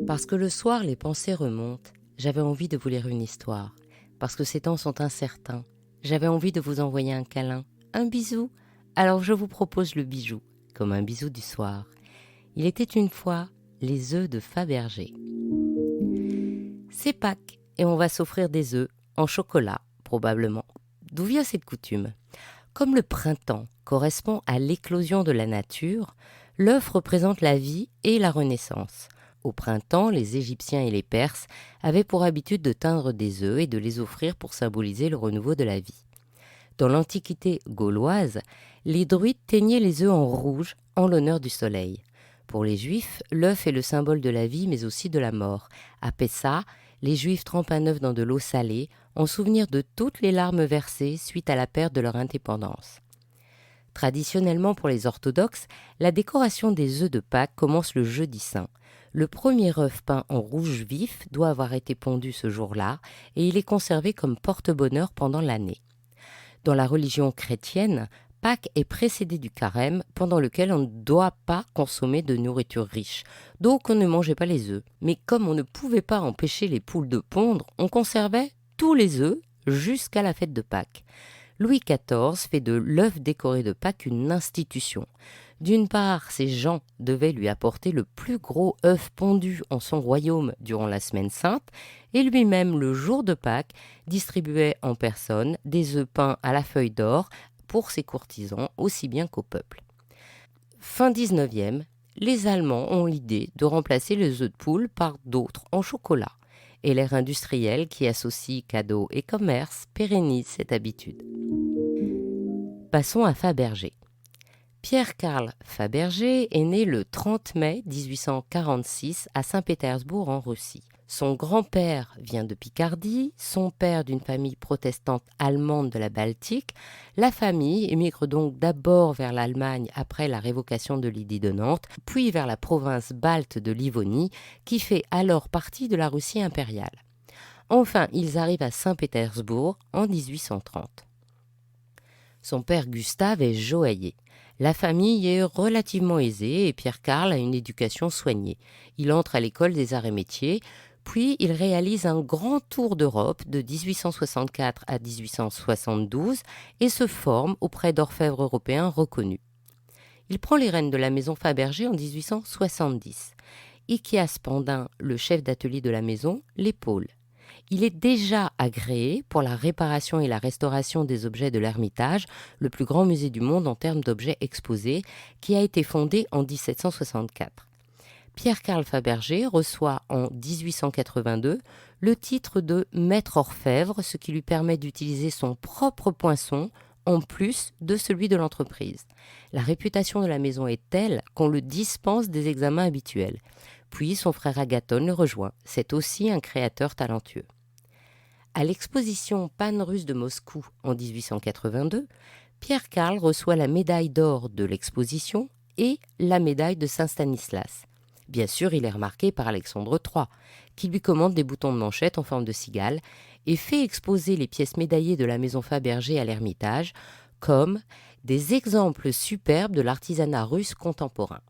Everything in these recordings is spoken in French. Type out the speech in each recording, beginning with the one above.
Parce que le soir, les pensées remontent, j'avais envie de vous lire une histoire. Parce que ces temps sont incertains, j'avais envie de vous envoyer un câlin, un bisou. Alors je vous propose le bijou, comme un bisou du soir. Il était une fois les œufs de Fabergé. C'est Pâques et on va s'offrir des œufs en chocolat, probablement. D'où vient cette coutume ? Comme le printemps correspond à l'éclosion de la nature, l'œuf représente la vie et la renaissance. Au printemps, les Égyptiens et les Perses avaient pour habitude de teindre des œufs et de les offrir pour symboliser le renouveau de la vie. Dans l'Antiquité gauloise, les druides teignaient les œufs en rouge en l'honneur du soleil. Pour les Juifs, l'œuf est le symbole de la vie mais aussi de la mort. À Pessa, les Juifs trempent un œuf dans de l'eau salée en souvenir de toutes les larmes versées suite à la perte de leur indépendance. Traditionnellement pour les orthodoxes, la décoration des œufs de Pâques commence le jeudi saint. Le premier œuf peint en rouge vif doit avoir été pondu ce jour-là et il est conservé comme porte-bonheur pendant l'année. Dans la religion chrétienne, Pâques est précédé du carême pendant lequel on ne doit pas consommer de nourriture riche. Donc on ne mangeait pas les œufs. Mais comme on ne pouvait pas empêcher les poules de pondre, on conservait tous les œufs jusqu'à la fête de Pâques. Louis XIV fait de l'œuf décoré de Pâques une institution. D'une part, ses gens devaient lui apporter le plus gros œuf pondu en son royaume durant la semaine sainte, et lui-même, le jour de Pâques, distribuait en personne des œufs peints à la feuille d'or pour ses courtisans aussi bien qu'au peuple. Fin 19e, les Allemands ont l'idée de remplacer les œufs de poule par d'autres en chocolat, et l'ère industrielle qui associe cadeaux et commerce pérennise cette habitude. Passons à Fabergé. Pierre-Carl Fabergé est né le 30 mai 1846 à Saint-Pétersbourg en Russie. Son grand-père vient de Picardie, son père d'une famille protestante allemande de la Baltique. La famille émigre donc d'abord vers l'Allemagne après la révocation de l'édit de Nantes, puis vers la province balte de Livonie, qui fait alors partie de la Russie impériale. Enfin, ils arrivent à Saint-Pétersbourg en 1830. Son père Gustave est joaillier. La famille est relativement aisée et Pierre-Carl a une éducation soignée. Il entre à l'école des arts et métiers, puis il réalise un grand tour d'Europe de 1864 à 1872 et se forme auprès d'orfèvres européens reconnus. Il prend les rênes de la maison Fabergé en 1870. Ikias Pandin, le chef d'atelier de la maison, l'épaule. Il est déjà agréé pour la réparation et la restauration des objets de l'Ermitage, le plus grand musée du monde en termes d'objets exposés, qui a été fondé en 1764. Pierre-Carl Fabergé reçoit en 1882 le titre de maître orfèvre, ce qui lui permet d'utiliser son propre poinçon en plus de celui de l'entreprise. La réputation de la maison est telle qu'on le dispense des examens habituels. Puis son frère Agathon le rejoint. C'est aussi un créateur talentueux. À l'exposition pan-russe de Moscou en 1882, Pierre-Carl reçoit la médaille d'or de l'exposition et la médaille de Saint-Stanislas. Bien sûr, il est remarqué par Alexandre III, qui lui commande des boutons de manchette en forme de cigale et fait exposer les pièces médaillées de la maison Fabergé à l'Ermitage comme des exemples superbes de l'artisanat russe contemporain.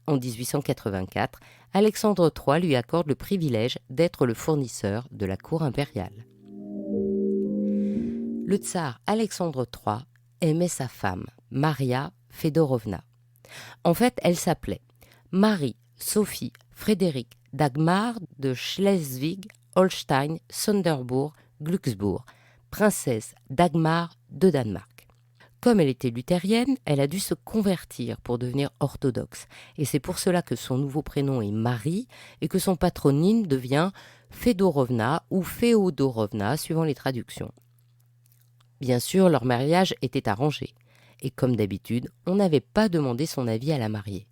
En 1884, Alexandre III lui accorde le privilège d'être le fournisseur de la cour impériale. Le tsar Alexandre III aimait sa femme, Maria Fedorovna. En fait, elle s'appelait Marie Sophie Frédéric Dagmar de Schleswig-Holstein-Sonderbourg-Glücksbourg, princesse Dagmar de Danemark. Comme elle était luthérienne, elle a dû se convertir pour devenir orthodoxe. Et c'est pour cela que son nouveau prénom est Marie et que son patronyme devient Fedorovna ou Féodorovna, suivant les traductions. Bien sûr, leur mariage était arrangé. Et comme d'habitude, on n'avait pas demandé son avis à la mariée.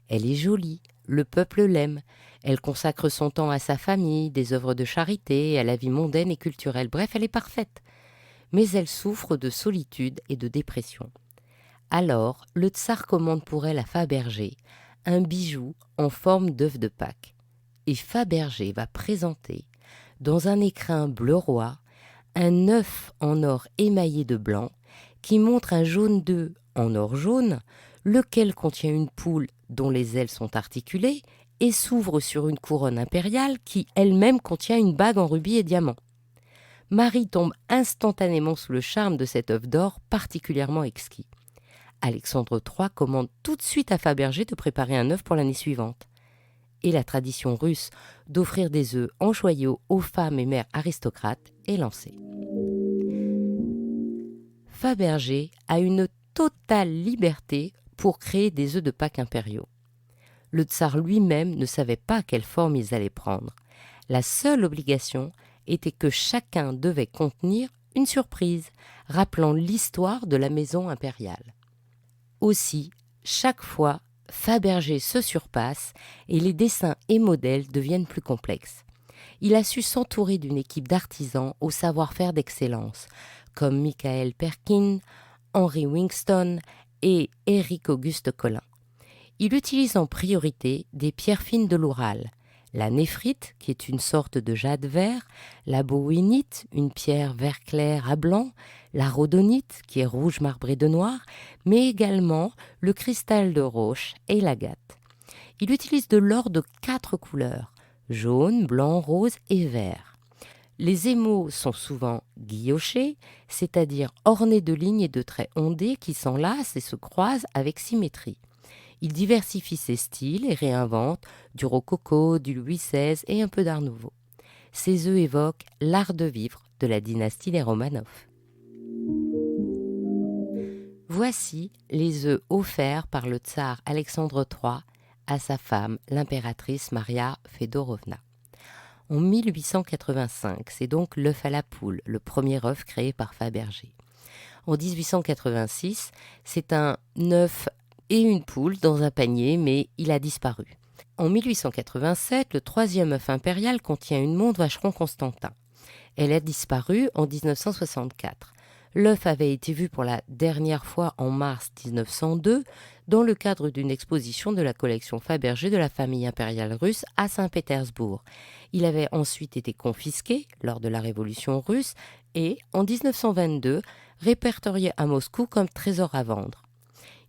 Elle est jolie, le peuple l'aime. Elle consacre son temps à sa famille, des œuvres de charité, à la vie mondaine et culturelle. Bref, elle est parfaite. Mais elle souffre de solitude et de dépression. Alors, le tsar commande pour elle à Fabergé un bijou en forme d'œuf de Pâques. Et Fabergé va présenter, dans un écrin bleu roi, un œuf en or émaillé de blanc qui montre un jaune d'œuf en or jaune, lequel contient une poule dont les ailes sont articulées et s'ouvre sur une couronne impériale qui elle-même contient une bague en rubis et diamants. Marie tombe instantanément sous le charme de cette œuvre d'or particulièrement exquis. Alexandre III commande tout de suite à Fabergé de préparer un œuf pour l'année suivante. Et la tradition russe d'offrir des œufs en joyaux aux femmes et mères aristocrates est lancée. Fabergé a une totale liberté pour créer des œufs de Pâques impériaux. Le tsar lui-même ne savait pas quelle forme ils allaient prendre. La seule obligation était que chacun devait contenir une surprise, rappelant l'histoire de la maison impériale. Aussi, chaque fois, Fabergé se surpasse et les dessins et modèles deviennent plus complexes. Il a su s'entourer d'une équipe d'artisans au savoir-faire d'excellence, comme Michael Perkin, Henry Winston et Éric Auguste Collin. Il utilise en priorité des pierres fines de l'Oural, la néphrite, qui est une sorte de jade vert, la bohénite, une pierre vert clair à blanc, la rhodonite, qui est rouge marbré de noir, mais également le cristal de roche et l'agate. Il utilise de l'or de 4 couleurs, jaune, blanc, rose et vert. Les émaux sont souvent guillochés, c'est-à-dire ornés de lignes et de traits ondés qui s'enlacent et se croisent avec symétrie. Il diversifie ses styles et réinvente du rococo, du Louis XVI et un peu d'art nouveau. Ses œufs évoquent l'art de vivre de la dynastie des Romanov. Voici les œufs offerts par le tsar Alexandre III à sa femme, l'impératrice Maria Fedorovna. En 1885, c'est donc l'œuf à la poule, le premier œuf créé par Fabergé. En 1886, c'est un œuf et une poule dans un panier, mais il a disparu. En 1887, le troisième œuf impérial contient une montre Vacheron Constantin. Elle a disparu en 1964. L'œuf avait été vu pour la dernière fois en mars 1902 dans le cadre d'une exposition de la collection Fabergé de la famille impériale russe à Saint-Pétersbourg. Il avait ensuite été confisqué lors de la Révolution russe et, en 1922, répertorié à Moscou comme trésor à vendre.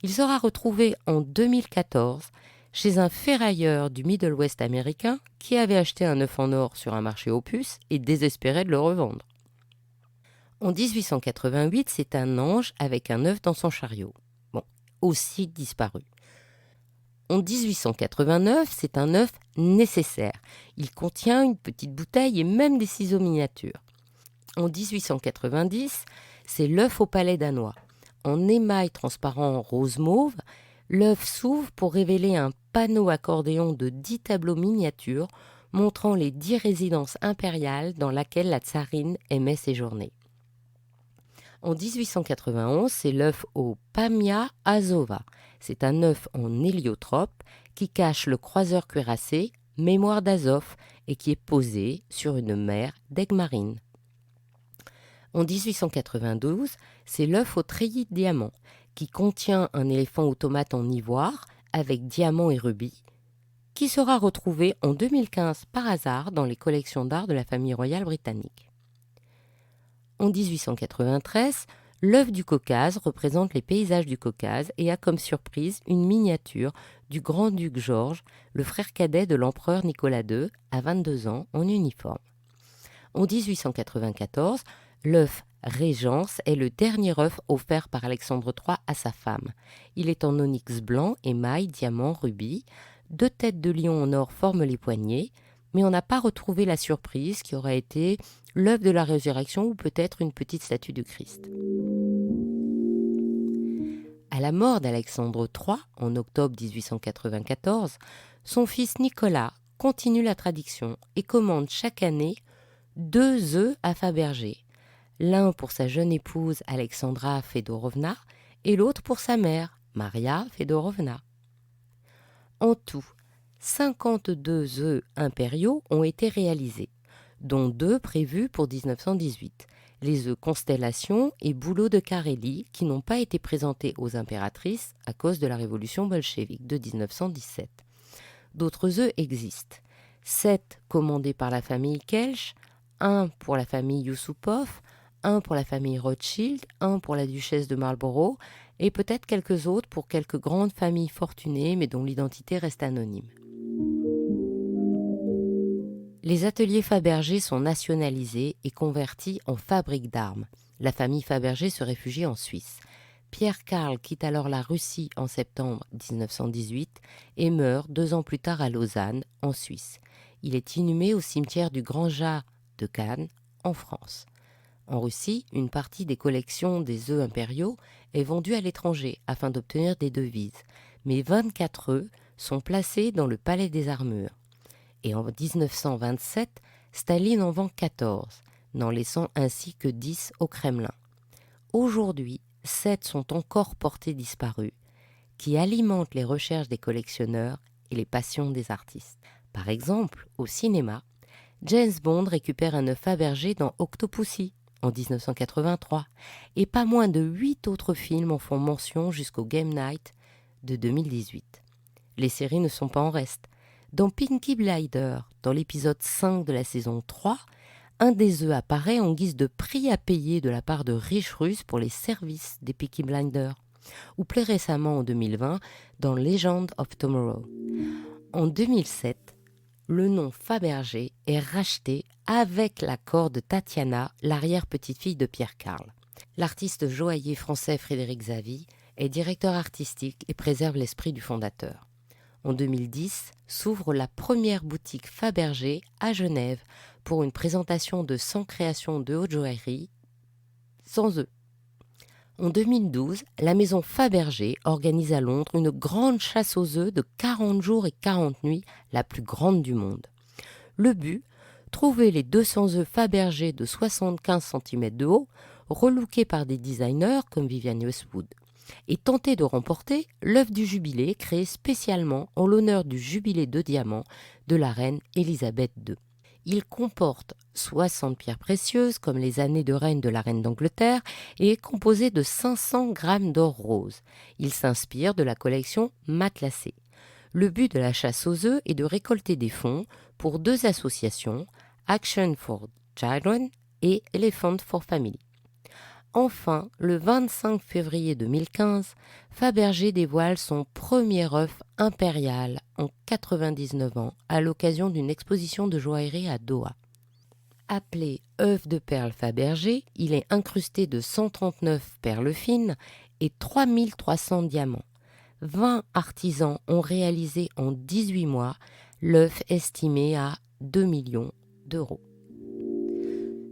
Il sera retrouvé en 2014 chez un ferrailleur du Middle West américain qui avait acheté un œuf en or sur un marché aux puces et désespérait de le revendre. En 1888, c'est un ange avec un œuf dans son chariot. Aussi disparu. En 1889, c'est un œuf nécessaire. Il contient une petite bouteille et même des ciseaux miniatures. En 1890, c'est l'œuf au palais danois. En émail transparent rose mauve, l'œuf s'ouvre pour révéler un panneau accordéon de 10 tableaux miniatures montrant les 10 résidences impériales dans lesquelles la tsarine aimait séjourner. En 1891, c'est l'œuf au Pamia Azova. C'est un œuf en héliotrope qui cache le croiseur cuirassé Mémoire d'Azov et qui est posé sur une mer d'aigle marine. En 1892, c'est l'œuf au treillis de diamant qui contient un éléphant automate en ivoire avec diamants et rubis qui sera retrouvé en 2015 par hasard dans les collections d'art de la famille royale britannique. En 1893, l'œuf du Caucase représente les paysages du Caucase et a comme surprise une miniature du grand-duc Georges, le frère cadet de l'empereur Nicolas II, à 22 ans, en uniforme. En 1894, l'œuf Régence est le dernier œuf offert par Alexandre III à sa femme. Il est en onyx blanc, émail, diamant, rubis. 2 têtes de lion en or forment les poignets, mais on n'a pas retrouvé la surprise qui aurait été l'œuf de la résurrection ou peut-être une petite statue du Christ. À la mort d'Alexandre III, en octobre 1894, son fils Nicolas continue la tradition et commande chaque année 2 œufs à Fabergé, l'un pour sa jeune épouse Alexandra Fedorovna et l'autre pour sa mère, Maria Fedorovna. En tout, 52 œufs impériaux ont été réalisés, dont 2 prévus pour 1918, les œufs Constellation et Bouleau de Carélie, qui n'ont pas été présentés aux impératrices à cause de la révolution bolchevique de 1917. D'autres œufs existent. 7 commandés par la famille Kelch, 1 pour la famille Yusupov, 1 pour la famille Rothschild, 1 pour la duchesse de Marlborough, et peut-être quelques autres pour quelques grandes familles fortunées mais dont l'identité reste anonyme. Les ateliers Fabergé sont nationalisés et convertis en fabriques d'armes. La famille Fabergé se réfugie en Suisse. Pierre Karl quitte alors la Russie en septembre 1918 et meurt 2 ans plus tard à Lausanne, en Suisse. Il est inhumé au cimetière du Grand Jas de Cannes, en France. En Russie, une partie des collections des œufs impériaux est vendue à l'étranger afin d'obtenir des devises, mais 24 œufs sont placés dans le Palais des Armures. Et en 1927, Staline en vend 14, n'en laissant ainsi que 10 au Kremlin. Aujourd'hui, 7 sont encore portés disparus, qui alimentent les recherches des collectionneurs et les passions des artistes. Par exemple, au cinéma, James Bond récupère un œuf Fabergé dans Octopussy en 1983, et pas moins de 8 autres films en font mention jusqu'au Game Night de 2018. Les séries ne sont pas en reste. Dans Peaky Blinders, dans l'épisode 5 de la saison 3, un des œufs apparaît en guise de prix à payer de la part de riches Russes pour les services des Peaky Blinders, ou plus récemment en 2020 dans Legend of Tomorrow. En 2007, le nom Fabergé est racheté avec l'accord de Tatiana, l'arrière-petite-fille de Pierre Karl. L'artiste joaillier français Frédéric Zavy est directeur artistique et préserve l'esprit du fondateur. En 2010, s'ouvre la première boutique Fabergé à Genève pour une présentation de 100 créations de haute joaillerie sans œufs. En 2012, la maison Fabergé organise à Londres une grande chasse aux œufs de 40 jours et 40 nuits, la plus grande du monde. Le but, trouver les 200 œufs Fabergé de 75 cm de haut, relookés par des designers comme Vivienne Westwood, et tenter de remporter l'œuf du jubilé créé spécialement en l'honneur du jubilé de diamant de la reine Élisabeth II. Il comporte 60 pierres précieuses, comme les années de règne de la reine d'Angleterre, et est composé de 500 grammes d'or rose. Il s'inspire de la collection Matelassé. Le but de la chasse aux œufs est de récolter des fonds pour 2 associations, Action for Children et Elephant for Family. Enfin, le 25 février 2015, Fabergé dévoile son premier œuf impérial en 99 ans à l'occasion d'une exposition de joaillerie à Doha. Appelé œuf de perles Fabergé, il est incrusté de 139 perles fines et 3300 diamants. 20 artisans ont réalisé en 18 mois l'œuf estimé à 2 millions d'euros.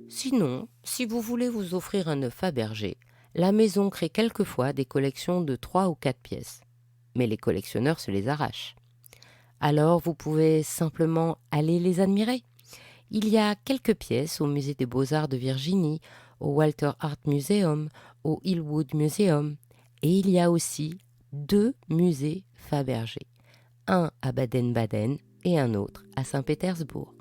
Sinon, si vous voulez vous offrir un œuf Fabergé, la maison crée quelquefois des collections de 3 ou 4 pièces. Mais les collectionneurs se les arrachent. Alors vous pouvez simplement aller les admirer. Il y a quelques pièces au Musée des Beaux-Arts de Virginie, au Walter Art Museum, au Hillwood Museum. Et il y a aussi 2 musées Fabergé. Un à Baden-Baden et un autre à Saint-Pétersbourg.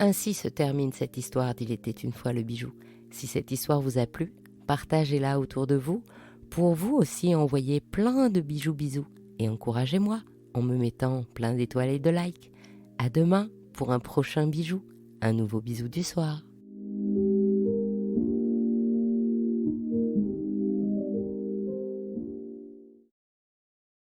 Ainsi se termine cette histoire d'Il était une fois le bijou. Si cette histoire vous a plu, partagez-la autour de vous. Pour vous aussi, envoyez plein de bisous et encouragez-moi en me mettant plein d'étoiles et de likes. À demain pour un prochain bijou, un nouveau bisou du soir.